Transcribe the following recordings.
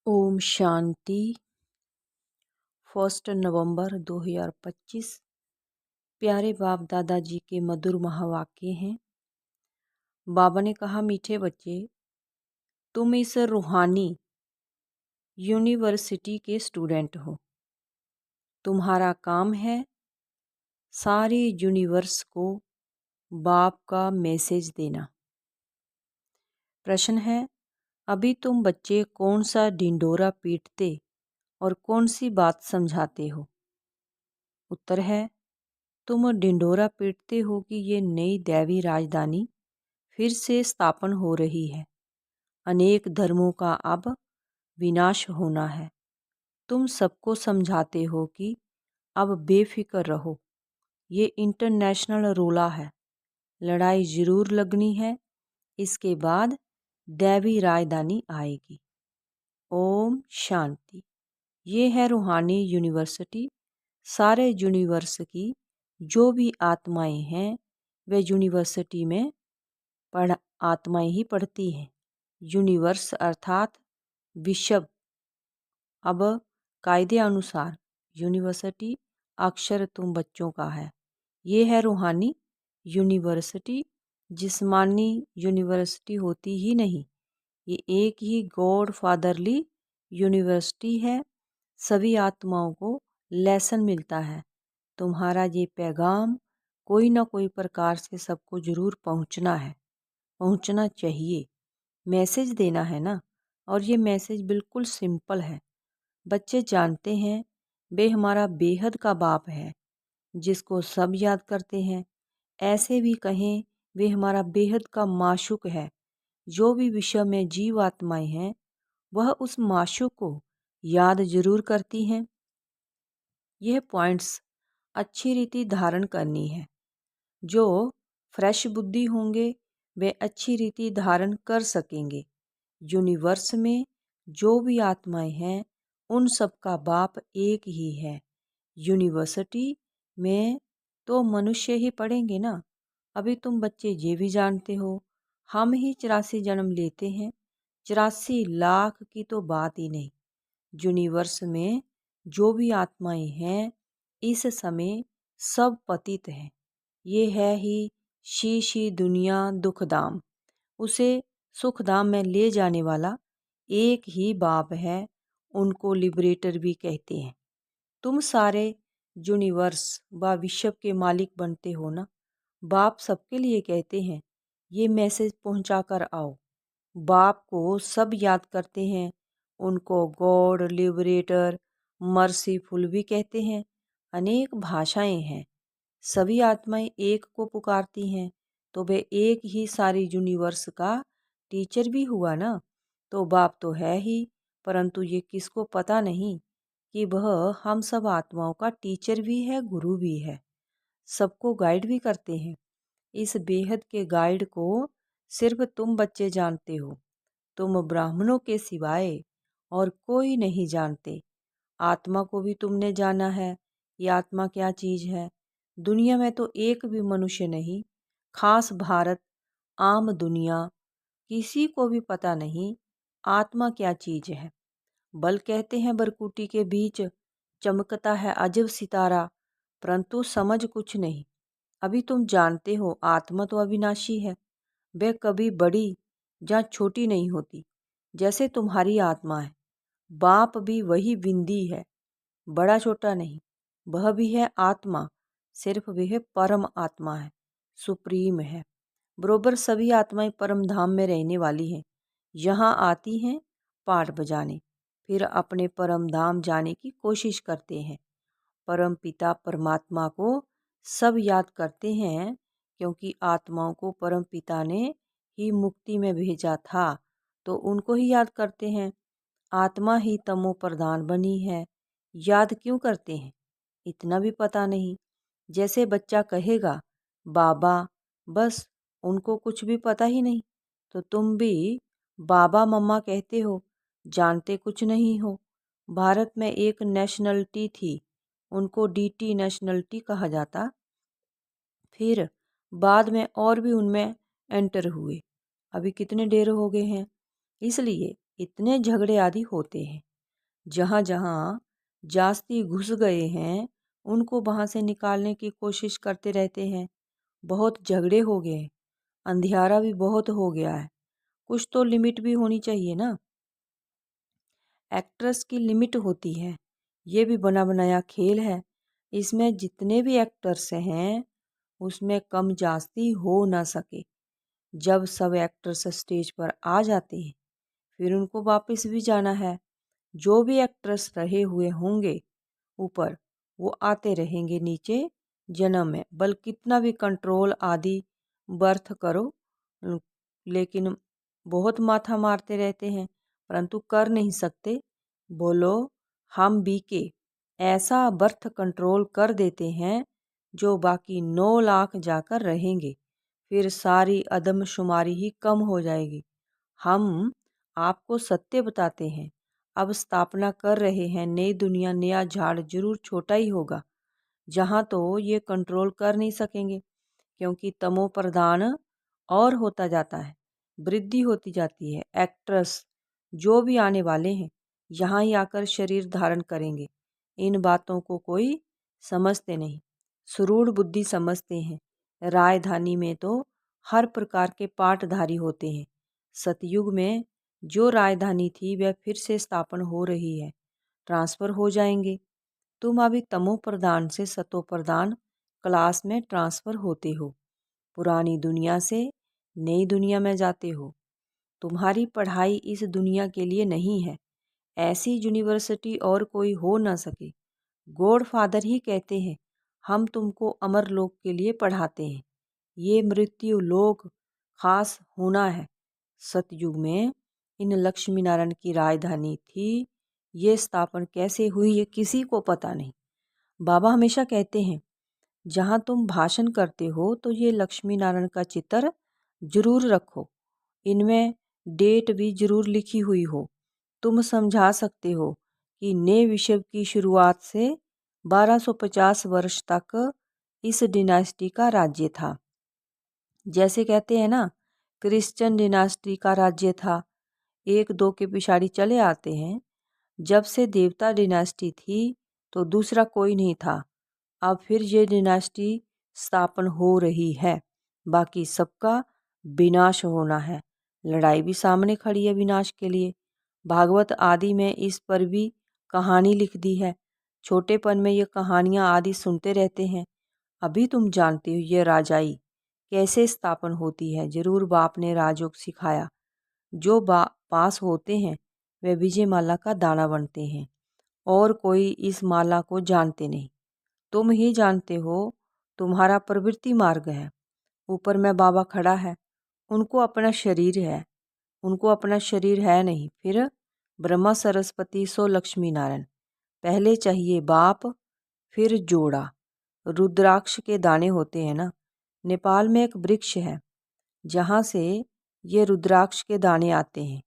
ओम शांति। 1 नवंबर 2025 प्यारे बाप दादाजी के मधुर महावाक्य हैं। बाबा ने कहा, मीठे बच्चे, तुम इस रूहानी यूनिवर्सिटी के स्टूडेंट हो। तुम्हारा काम है सारे यूनिवर्स को बाप का मैसेज देना। प्रश्न है, अभी तुम बच्चे कौन सा ढिंडोरा पीटते और कौन सी बात समझाते हो? उत्तर है, तुम ढिंडोरा पीटते हो कि ये नई दैवी राजधानी फिर से स्थापन हो रही है। अनेक धर्मों का अब विनाश होना है। तुम सबको समझाते हो कि अब बेफिक्र रहो, ये इंटरनेशनल रोला है, लड़ाई ज़रूर लगनी है, इसके बाद दैवी राजधानी आएगी। ओम शांति। ये है रूहानी यूनिवर्सिटी। सारे यूनिवर्स की जो भी आत्माएं हैं वे यूनिवर्सिटी में आत्माएं ही पढ़ती हैं। यूनिवर्स अर्थात विश्व। अब कायदे अनुसार यूनिवर्सिटी अक्षर तुम बच्चों का है। ये है रूहानी यूनिवर्सिटी। जिस्मानी यूनिवर्सिटी होती ही नहीं, ये एक ही गॉड फादरली यूनिवर्सिटी है। सभी आत्माओं को लेसन मिलता है। तुम्हारा ये पैगाम कोई ना कोई प्रकार से सबको ज़रूर पहुंचना है, पहुंचना चाहिए। मैसेज देना है ना, और ये मैसेज बिल्कुल सिंपल है। बच्चे जानते हैं वे हमारा बेहद का बाप है जिसको सब याद करते हैं। ऐसे भी कहें वे हमारा बेहद का माशूक है। जो भी विश्व में जीव आत्माएं हैं वह उस माशूक को याद जरूर करती हैं। यह पॉइंट्स अच्छी रीति धारण करनी है। जो फ्रेश बुद्धि होंगे वे अच्छी रीति धारण कर सकेंगे। यूनिवर्स में जो भी आत्माएं हैं उन सब का बाप एक ही है। यूनिवर्सिटी में तो मनुष्य ही पढ़ेंगे ना। अभी तुम बच्चे ये भी जानते हो हम ही 84 जन्म लेते हैं। 84 लाख की तो बात ही नहीं। यूनिवर्स में जो भी आत्माएं हैं इस समय सब पतित हैं। ये है ही शी दुनिया दुखधाम। उसे सुखधाम में ले जाने वाला एक ही बाप है। उनको लिबरेटर भी कहते हैं। तुम सारे यूनिवर्स व विश्व के मालिक बनते हो ना। बाप सबके लिए कहते हैं ये मैसेज पहुंचा कर आओ। बाप को सब याद करते हैं। उनको गॉड, लिबरेटर, मर्सीफुल भी कहते हैं। अनेक भाषाएं हैं। सभी आत्माएं एक को पुकारती हैं तो वे एक ही सारी यूनिवर्स का टीचर भी हुआ ना। तो बाप तो है ही, परंतु ये किसको पता नहीं कि वह हम सब आत्माओं का टीचर भी है, गुरु भी है, सबको गाइड भी करते हैं। इस बेहद के गाइड को सिर्फ तुम बच्चे जानते हो। तुम ब्राह्मणों के सिवाय और कोई नहीं जानते। आत्मा को भी तुमने जाना है। ये आत्मा क्या चीज़ है? दुनिया में तो एक भी मनुष्य नहीं, खास भारत, आम दुनिया, किसी को भी पता नहीं आत्मा क्या चीज़ है। बल कहते हैं बरकुटी के बीच चमकता है अजब सितारा, परंतु समझ कुछ नहीं। अभी तुम जानते हो आत्मा तो अविनाशी है। वह कभी बड़ी या छोटी नहीं होती, जैसे तुम्हारी आत्मा है। बाप भी वही विंदी है, बड़ा छोटा नहीं। वह भी है आत्मा, सिर्फ वह परम आत्मा है, सुप्रीम है। बरोबर सभी आत्माएं परम धाम में रहने वाली हैं। यहाँ आती हैं पाठ बजाने, फिर अपने परम धाम जाने की कोशिश करते हैं। परम पिता परमात्मा को सब याद करते हैं, क्योंकि आत्माओं को परम पिता ने ही मुक्ति में भेजा था, तो उनको ही याद करते हैं। आत्मा ही तमो प्रधान बनी है, याद क्यों करते हैं इतना भी पता नहीं। जैसे बच्चा कहेगा बाबा, बस उनको कुछ भी पता ही नहीं। तो तुम भी बाबा मम्मा कहते हो, जानते कुछ नहीं हो। भारत में एक नेशनलिटी थी, उनको डीटी नेशनलिटी कहा जाता। फिर बाद में और भी उनमें एंटर हुए। अभी कितने डेर हो गए हैं। इसलिए इतने झगड़े आदि होते हैं। जहाँ जहाँ जास्ती घुस गए हैं उनको वहाँ से निकालने की कोशिश करते रहते हैं। बहुत झगड़े हो गए हैं, अंधियारा भी बहुत हो गया है। कुछ तो लिमिट भी होनी चाहिए ना। एक्ट्रेस की लिमिट होती है, ये भी बना बनाया खेल है। इसमें जितने भी एक्टर्स हैं उसमें कम जास्ती हो ना सके। जब सब एक्टर्स स्टेज पर आ जाते हैं फिर उनको वापस भी जाना है। जो भी एक्ट्रेस रहे हुए होंगे ऊपर वो आते रहेंगे नीचे जन्म में। बल कितना भी कंट्रोल आदि बर्थ करो, लेकिन बहुत माथा मारते रहते हैं परंतु कर नहीं सकते। बोलो हम भी के ऐसा बर्थ कंट्रोल कर देते हैं जो बाकी 9 लाख जाकर रहेंगे। फिर सारी अदमशुमारी ही कम हो जाएगी। हम आपको सत्य बताते हैं, अब स्थापना कर रहे हैं नई दुनिया। नया झाड़ जरूर छोटा ही होगा, जहाँ तो ये कंट्रोल कर नहीं सकेंगे क्योंकि तमो प्रधान और होता जाता है, वृद्धि होती जाती है। एक्ट्रेस जो भी आने वाले हैं यहाँ ही आकर शरीर धारण करेंगे। इन बातों को कोई समझते नहीं, सुरूढ़ बुद्धि समझते हैं। राजधानी में तो हर प्रकार के पाटधारी होते हैं। सतयुग में जो राजधानी थी वह फिर से स्थापन हो रही है, ट्रांसफर हो जाएंगे। तुम अभी तमो प्रधान से सतो प्रधान क्लास में ट्रांसफर होते हो, पुरानी दुनिया से नई दुनिया में जाते हो। तुम्हारी पढ़ाई इस दुनिया के लिए नहीं है, ऐसी यूनिवर्सिटी और कोई हो ना सके। गॉड फादर ही कहते हैं हम तुमको अमर लोक के लिए पढ़ाते हैं। ये मृत्यु लोक खास होना है। सतयुग में इन लक्ष्मी नारायण की राजधानी थी। ये स्थापन कैसे हुई ये किसी को पता नहीं। बाबा हमेशा कहते हैं जहाँ तुम भाषण करते हो तो ये लक्ष्मी नारायण का चित्र जरूर रखो, इनमें डेट भी जरूर लिखी हुई हो। तुम समझा सकते हो कि नए विश्व की शुरुआत से 1250 वर्ष तक इस डिनास्टी का राज्य था। जैसे कहते हैं ना क्रिश्चियन डिनास्टी का राज्य था, एक दो के पिछाड़ी चले आते हैं। जब से देवता डिनास्टी थी तो दूसरा कोई नहीं था। अब फिर ये डिनास्टी स्थापन हो रही है, बाकी सबका विनाश होना है। लड़ाई भी सामने खड़ी है विनाश के लिए। भागवत आदि में इस पर भी कहानी लिख दी है। छोटेपन में ये कहानियाँ आदि सुनते रहते हैं। अभी तुम जानते हो ये राजाई कैसे स्थापन होती है। जरूर बाप ने राजयोग सिखाया। जो पास होते हैं वे विजय माला का दाना बनते हैं और कोई इस माला को जानते नहीं। तुम ही जानते हो, तुम्हारा प्रवृत्ति मार्ग है। ऊपर में बाबा खड़ा है, उनको अपना शरीर है, उनको अपना शरीर है नहीं। फिर ब्रह्मा सरस्वती सो लक्ष्मी नारायण। पहले चाहिए बाप फिर जोड़ा। रुद्राक्ष के दाने होते हैं ना, नेपाल में एक वृक्ष है जहाँ से ये रुद्राक्ष के दाने आते हैं।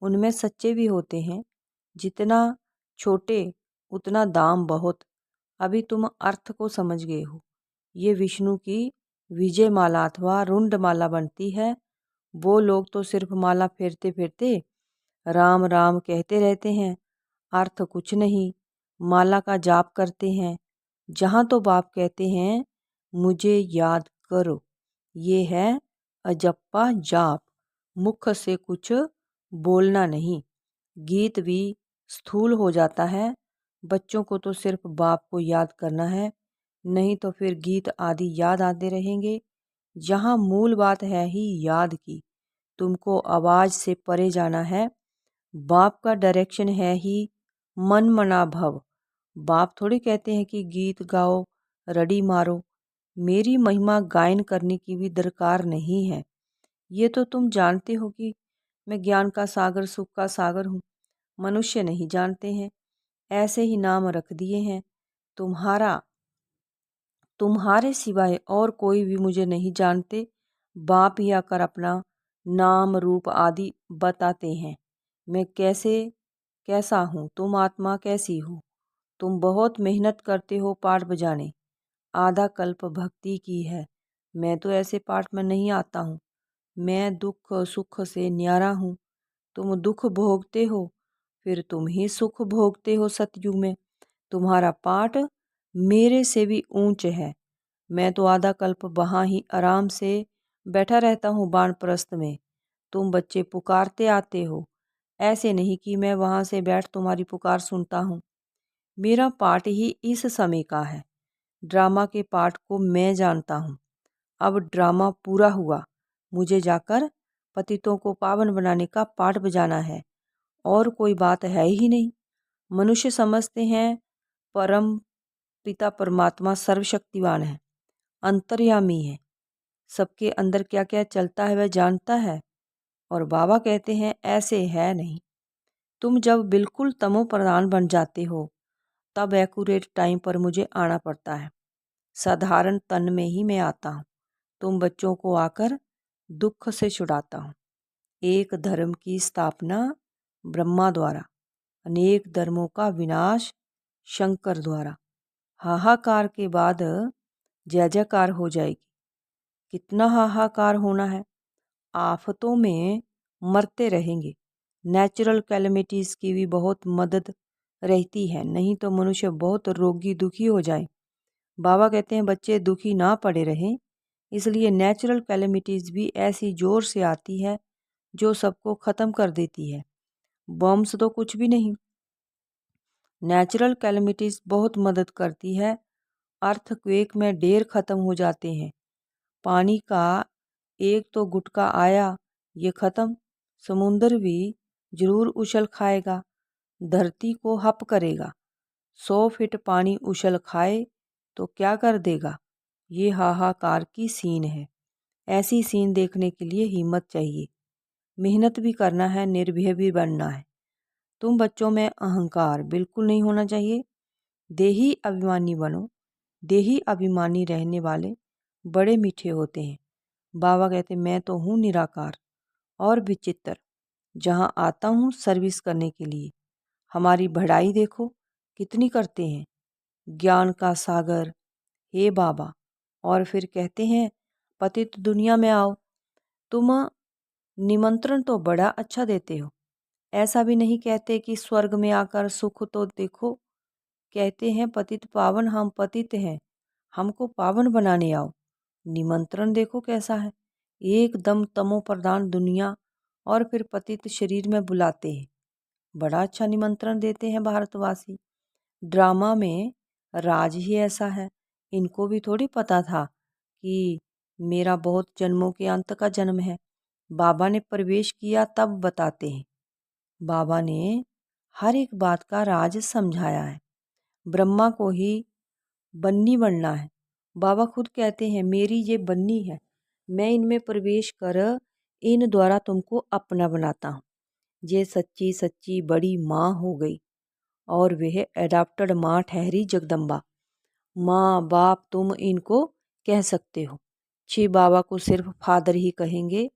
उनमें सच्चे भी होते हैं, जितना छोटे उतना दाम बहुत। अभी तुम अर्थ को समझ गए हो। ये विष्णु की विजय माला अथवा रुंड माला बनती है। वो लोग तो सिर्फ माला फेरते फेरते राम राम कहते रहते हैं, अर्थ कुछ नहीं। माला का जाप करते हैं। जहाँ तो बाप कहते हैं मुझे याद करो, ये है अजप्पा जाप। मुख से कुछ बोलना नहीं। गीत भी स्थूल हो जाता है। बच्चों को तो सिर्फ बाप को याद करना है, नहीं तो फिर गीत आदि याद आते रहेंगे। जहाँ मूल बात है ही याद की। तुमको आवाज़ से परे जाना है। बाप का डायरेक्शन है ही मन मना भव। बाप थोड़ी कहते हैं कि गीत गाओ रड़ी मारो। मेरी महिमा गायन करने की भी दरकार नहीं है। ये तो तुम जानते हो कि मैं ज्ञान का सागर सुख का सागर हूँ। मनुष्य नहीं जानते हैं, ऐसे ही नाम रख दिए हैं। तुम्हारे सिवाय और कोई भी मुझे नहीं जानते। बाप ही आकर अपना नाम रूप आदि बताते हैं। मैं कैसा हूँ, तुम आत्मा कैसी हो। तुम बहुत मेहनत करते हो पाठ बजाने, आधा कल्प भक्ति की है। मैं तो ऐसे पाठ में नहीं आता हूँ। मैं दुख सुख से न्यारा हूँ। तुम दुख भोगते हो, फिर तुम ही सुख भोगते हो सतयुग में। तुम्हारा पाठ मेरे से भी ऊंच है। मैं तो आधा कल्प वहाँ ही आराम से बैठा रहता हूँ वानप्रस्थ में। तुम बच्चे पुकारते आते हो, ऐसे नहीं कि मैं वहाँ से बैठ तुम्हारी पुकार सुनता हूँ। मेरा पाठ ही इस समय का है। ड्रामा के पाठ को मैं जानता हूँ। अब ड्रामा पूरा हुआ, मुझे जाकर पतितों को पावन बनाने का पाठ बजाना है, और कोई बात है ही नहीं। मनुष्य समझते हैं परम पिता परमात्मा सर्वशक्तिवान है, अंतर्यामी है, सबके अंदर क्या क्या चलता है वह जानता है। और बाबा कहते हैं ऐसे है नहीं। तुम जब बिल्कुल तमो प्रधान बन जाते हो तब एक्यूरेट टाइम पर मुझे आना पड़ता है। साधारण तन में ही मैं आता हूँ। तुम बच्चों को आकर दुख से छुड़ाता हूँ। एक धर्म की स्थापना ब्रह्मा द्वारा, अनेक धर्मों का विनाश शंकर द्वारा। हाहाकार के बाद जय जयकार हो जाएगी। कितना हाहाकार होना है। आफतों में मरते रहेंगे। नेचुरल कैलेमिटीज़ की भी बहुत मदद रहती है, नहीं तो मनुष्य बहुत रोगी दुखी हो जाए। बाबा कहते हैं बच्चे दुखी ना पड़े रहें, इसलिए नेचुरल कैलेमिटीज़ भी ऐसी ज़ोर से आती है जो सबको ख़त्म कर देती है। बॉम्ब्स तो कुछ भी नहीं। नेचुरल कैलेमिटीज़ बहुत मदद करती है। अर्थक्वेक में ढेर ख़त्म हो जाते हैं। पानी का एक तो गुटका आया, ये ख़त्म। समुंदर भी जरूर उछल खाएगा, धरती को हप करेगा। 100 फीट पानी उछल खाए तो क्या कर देगा। ये हाहाकार की सीन है। ऐसी सीन देखने के लिए हिम्मत चाहिए, मेहनत भी करना है, निर्भय भी बनना है। तुम बच्चों में अहंकार बिल्कुल नहीं होना चाहिए। देही अभिमानी बनो। देही अभिमानी रहने वाले बड़े मीठे होते हैं। बाबा कहते मैं तो हूँ निराकार और विचित्र, जहाँ आता हूँ सर्विस करने के लिए। हमारी बढ़ाई देखो कितनी करते हैं। ज्ञान का सागर हे बाबा। और फिर कहते हैं पतित दुनिया में आओ। तुम निमंत्रण तो बड़ा अच्छा देते हो। ऐसा भी नहीं कहते कि स्वर्ग में आकर सुख तो देखो। कहते हैं पतित पावन, हम पतित हैं, हमको पावन बनाने आओ। निमंत्रण देखो कैसा है। एकदम तमो प्रधान दुनिया और फिर पतित शरीर में बुलाते हैं। बड़ा अच्छा निमंत्रण देते हैं भारतवासी। ड्रामा में राज ही ऐसा है। इनको भी थोड़ी पता था कि मेरा बहुत जन्मों के अंत का जन्म है। बाबा ने प्रवेश किया तब बताते हैं। बाबा ने हर एक बात का राज समझाया है। ब्रह्मा को ही बन्नी बनना है। बाबा खुद कहते हैं मेरी ये बन्नी है, मैं इनमें प्रवेश कर इन द्वारा तुमको अपना बनाता हूँ। ये सच्ची सच्ची बड़ी माँ हो गई और वह एडाप्टेड माँ ठहरी जगदम्बा। माँ बाप तुम इनको कह सकते हो। छी बाबा को सिर्फ फादर ही कहेंगे।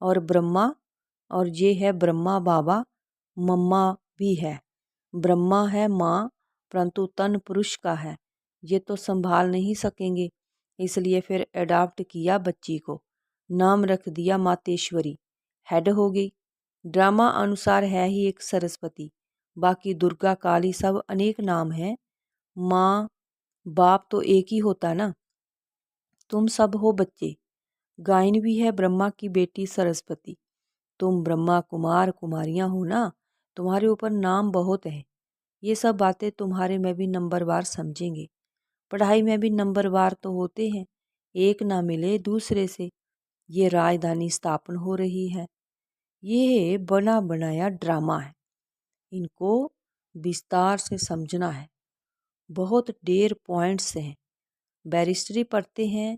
और ब्रह्मा, और ये है ब्रह्मा बाबा, मम्मा भी है। ब्रह्मा है माँ, परंतु तन पुरुष का है, ये तो संभाल नहीं सकेंगे। इसलिए फिर अडॉप्ट किया बच्ची को, नाम रख दिया मातेश्वरी। हेड हो गई। ड्रामा अनुसार है ही एक सरस्वती, बाकी दुर्गा काली सब अनेक नाम हैं। माँ बाप तो एक ही होता ना। तुम सब हो बच्चे। गायन भी है ब्रह्मा की बेटी सरस्वती। तुम ब्रह्मा कुमार कुमारियाँ हो ना, तुम्हारे ऊपर नाम बहुत है। ये सब बातें तुम्हारे में भी नंबरवार समझेंगे। पढ़ाई में भी नंबरवार तो होते हैं, एक ना मिले दूसरे से। ये राजधानी स्थापन हो रही है। ये बना बनाया ड्रामा है, इनको विस्तार से समझना है। बहुत ढेर पॉइंट्स हैं। बैरिस्टरी पढ़ते हैं,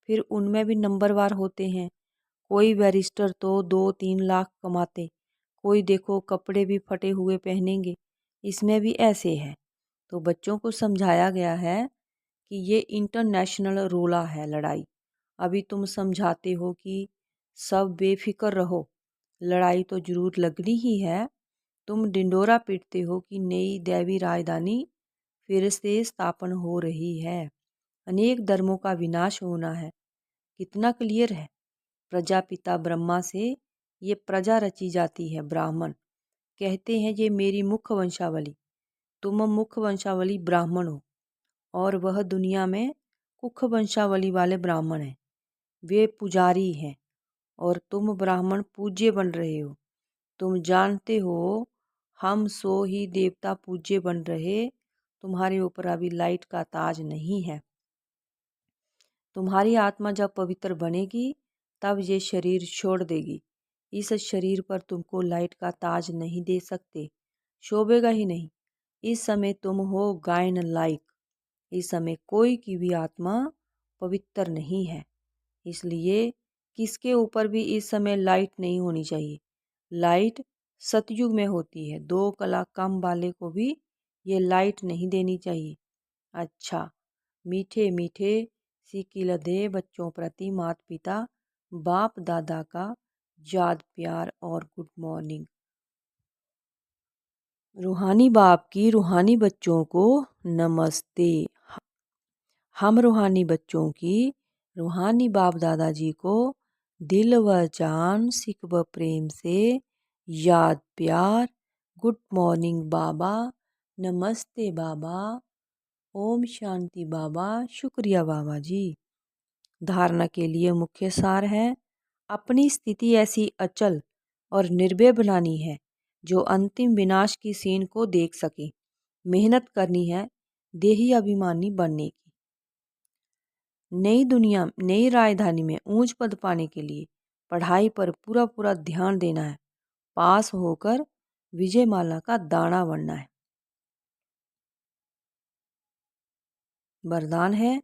फिर उनमें भी नंबरवार होते हैं। कोई बैरिस्टर तो 2-3 लाख कमाते, कोई देखो कपड़े भी फटे हुए पहनेंगे। इसमें भी ऐसे है। तो बच्चों को समझाया गया है कि ये इंटरनेशनल रोला है लड़ाई। अभी तुम समझाते हो कि सब बेफिक्र रहो, लड़ाई तो ज़रूर लगनी ही है। तुम डिंडोरा पीटते हो कि नई दैवी राजधानी फिर से स्थापन हो रही है, अनेक धर्मों का विनाश होना है। कितना क्लियर है। प्रजापिता ब्रह्मा से ये प्रजा रची जाती है। ब्राह्मण कहते हैं ये मेरी मुख्य वंशावली, तुम मुख्य वंशावली ब्राह्मण हो और वह दुनिया में कुख वंशावली वाले ब्राह्मण हैं, वे पुजारी हैं और तुम ब्राह्मण पूज्य बन रहे हो। तुम जानते हो हम सो ही देवता पूज्य बन रहे, तुम्हारे ऊपर अभी लाइट का ताज नहीं है। तुम्हारी आत्मा जब पवित्र बनेगी तब ये शरीर छोड़ देगी। इस शरीर पर तुमको लाइट का ताज नहीं दे सकते, शोभेगा ही नहीं। इस समय तुम हो गायन लायक। इस समय कोई की भी आत्मा पवित्र नहीं है, इसलिए किसके ऊपर भी इस समय लाइट नहीं होनी चाहिए। लाइट सतयुग में होती है, 2 कला कम वाले को भी ये लाइट नहीं देनी चाहिए। अच्छा, मीठे मीठे सिकिलधे बच्चों प्रति माता पिता बाप दादा का याद प्यार और गुड मॉर्निंग। रूहानी बाप की रूहानी बच्चों को नमस्ते। हम रूहानी बच्चों की रूहानी बाप दादाजी को दिल व जान सिक व प्रेम से याद प्यार, गुड मॉर्निंग बाबा, नमस्ते बाबा, ओम शांति बाबा, शुक्रिया बाबा जी। धारणा के लिए मुख्य सार है, अपनी स्थिति ऐसी अचल और निर्भय बनानी है जो अंतिम विनाश की सीन को देख सके। मेहनत करनी है देही अभिमानी बनने की। नई दुनिया, नई राजधानी में ऊंच पद पाने के लिए पढ़ाई पर पूरा पूरा ध्यान देना है। पास होकर विजयमाला का दाना बनना है। वरदान है,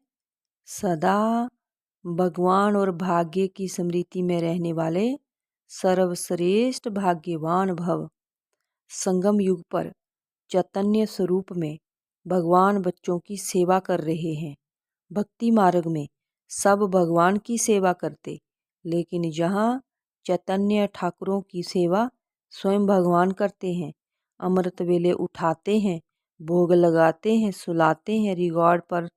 सदा भगवान और भाग्य की स्मृति में रहने वाले सर्वश्रेष्ठ भाग्यवान भव। संगम युग पर चैतन्य स्वरूप में भगवान बच्चों की सेवा कर रहे हैं। भक्ति मार्ग में सब भगवान की सेवा करते, लेकिन जहाँ चैतन्य ठाकुरों की सेवा स्वयं भगवान करते हैं। अमृत वेले उठाते हैं, भोग लगाते हैं, सुलाते हैं। रिकॉर्ड पर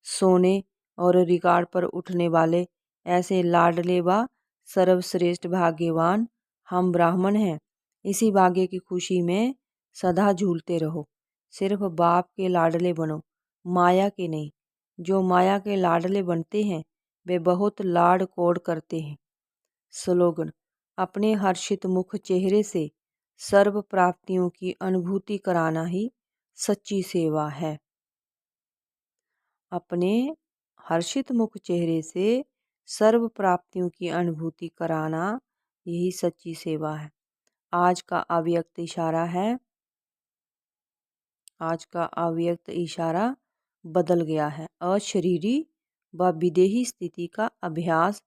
सोने और रिकॉर्ड पर उठने वाले ऐसे लाडले व सर्वश्रेष्ठ भाग्यवान हम ब्राह्मण हैं। इसी भाग्य की खुशी में सदा झूलते रहो। सिर्फ बाप के लाडले बनो, माया के नहीं। जो माया के लाडले बनते हैं वे बहुत लाड कोड करते हैं। स्लोगन, अपने हर्षित मुख चेहरे से सर्व प्राप्तियों की अनुभूति कराना ही सच्ची सेवा है। अपने हर्षित मुख चेहरे से सर्व प्राप्तियों की अनुभूति कराना यही सच्ची सेवा है। आज का अव्यक्त इशारा है, आज का अव्यक्त इशारा बदल गया है। अशरीरी व विदेही स्थिति का अभ्यास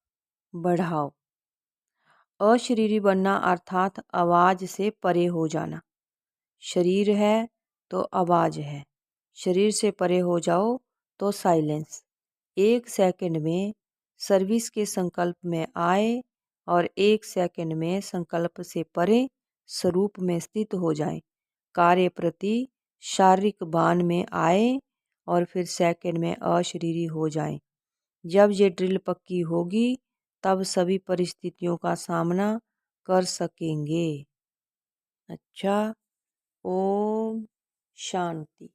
बढ़ाओ। अशरीरी बनना अर्थात आवाज़ से परे हो जाना। शरीर है तो आवाज़ है, शरीर से परे हो जाओ तो साइलेंस। 1 सेकंड में सर्विस के संकल्प में आए और 1 सेकंड में संकल्प से परे स्वरूप में स्थित हो जाएं। कार्य प्रति शारीरिक बान में आए और फिर सेकंड में अशरीरी हो जाएं। जब ये ड्रिल पक्की होगी तब सभी परिस्थितियों का सामना कर सकेंगे। अच्छा, ओम शांति।